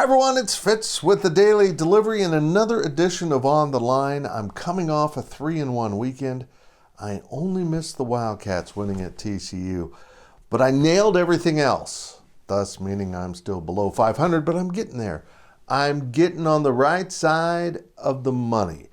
Everyone, it's Fitz with the Daily Delivery and another edition of On the Line. I'm coming off a 3-1 weekend. I only missed the Wildcats winning at TCU, but I nailed everything else, thus meaning I'm still below 500, but I'm getting there. I'm getting on the right side of the money.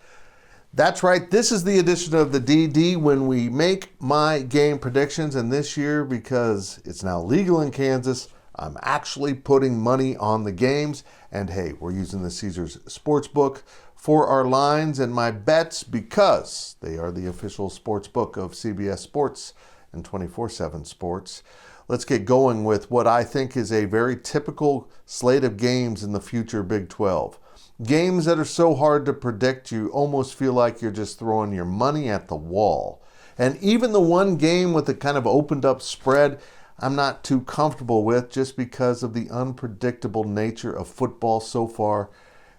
That's right, this is the edition of the DD when we make my game predictions, and this year, because it's now legal in Kansas, I'm actually putting money on the games, and hey, we're using the Caesars Sportsbook for our lines and my bets because they are the official sportsbook of CBS Sports and 24/7 Sports. Let's get going with what I think is a very typical slate of games in the future Big 12. Games that are so hard to predict, you almost feel like you're just throwing your money at the wall. And even the one game with a kind of opened up spread, I'm not too comfortable with just because of the unpredictable nature of football so far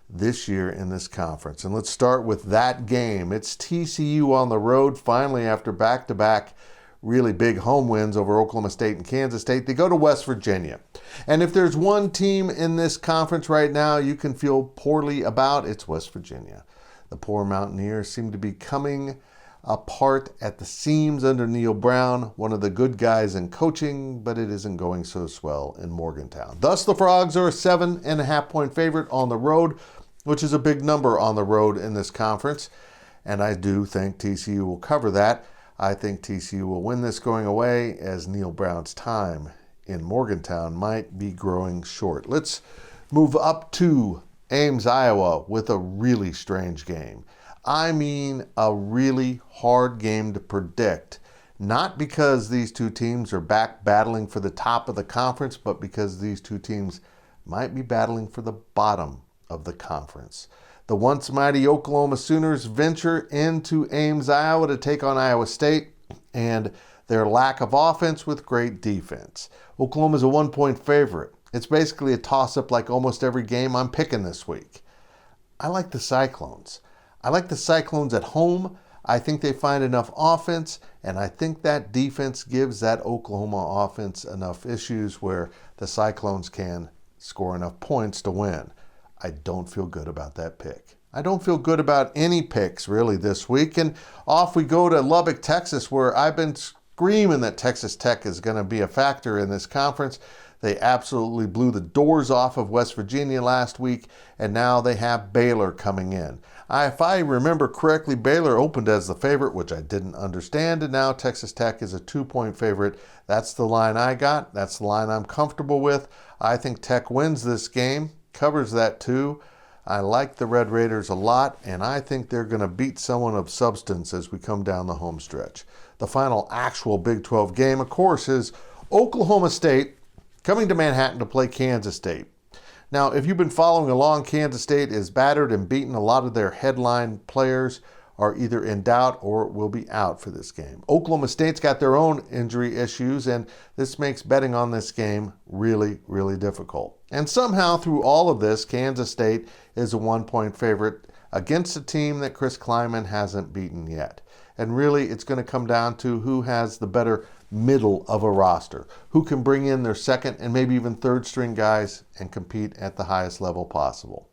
this year in this conference. And let's start with that game. It's TCU on the road, finally, after back-to-back really big home wins over Oklahoma State and Kansas State. They go to West Virginia. And if there's one team in this conference right now you can feel poorly about, it's West Virginia. The poor Mountaineers seem to be coming apart at the seams under Neil Brown, one of the good guys in coaching, but it isn't going so swell in Morgantown. Thus, the Frogs are a 7.5-point favorite on the road, which is a big number on the road in this conference. And I do think TCU will cover that. I think TCU will win this going away, as Neil Brown's time in Morgantown might be growing short. Let's move up to Ames, Iowa, with a really strange game. I mean, a really hard game to predict. Not because these two teams are back battling for the top of the conference, but because these two teams might be battling for the bottom of the conference. The once mighty Oklahoma Sooners venture into Ames, Iowa to take on Iowa State and their lack of offense with great defense. Oklahoma's a 1-point favorite. It's basically a toss-up like almost every game I'm picking this week. I like the Cyclones. I like the Cyclones at home. I think they find enough offense, and I think that defense gives that Oklahoma offense enough issues where the Cyclones can score enough points to win. I don't feel good about that pick. I don't feel good about any picks really this week, and off we go to Lubbock, Texas, where I've been screaming that Texas Tech is going to be a factor in this conference. They absolutely blew the doors off of West Virginia last week, and now they have Baylor coming in. If I remember correctly, Baylor opened as the favorite, which I didn't understand, and now Texas Tech is a 2-point favorite. That's the line I got. That's the line I'm comfortable with. I think Tech wins this game, covers that too. I like the Red Raiders a lot, and I think they're going to beat someone of substance as we come down the home stretch. The final actual Big 12 game, of course, is Oklahoma State coming to Manhattan to play Kansas State. Now, if you've been following along, Kansas State is battered and beaten. A lot of their headline players are either in doubt or will be out for this game. Oklahoma State's got their own injury issues, and this makes betting on this game really, really difficult. And somehow, through all of this, Kansas State is a 1-point favorite against a team that Chris Klieman hasn't beaten yet. And really, it's going to come down to who has the better middle of a roster, who can bring in their second and maybe even third string guys and compete at the highest level possible.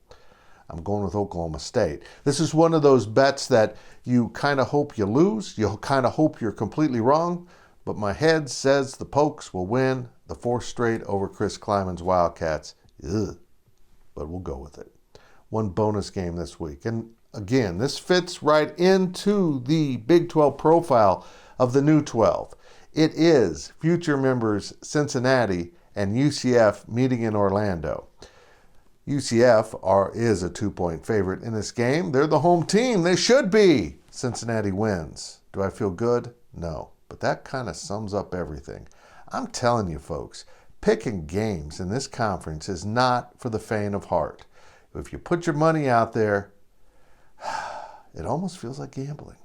I'm going with Oklahoma State. This is one of those bets that you kind of hope you lose. You'll kind of hope you're completely wrong, but my head says the Pokes will win the 4th straight over Chris Klieman's Wildcats. Ugh. But we'll go with it. One bonus game this week. And again, this fits right into the Big 12 profile of the new 12. It is future members Cincinnati and UCF meeting in Orlando. UCF is a 2-point favorite in this game. They're the home team. They should be. Cincinnati wins. Do I feel good? No. But that kind of sums up everything. I'm telling you, folks, picking games in this conference is not for the faint of heart. If you put your money out there, it almost feels like gambling.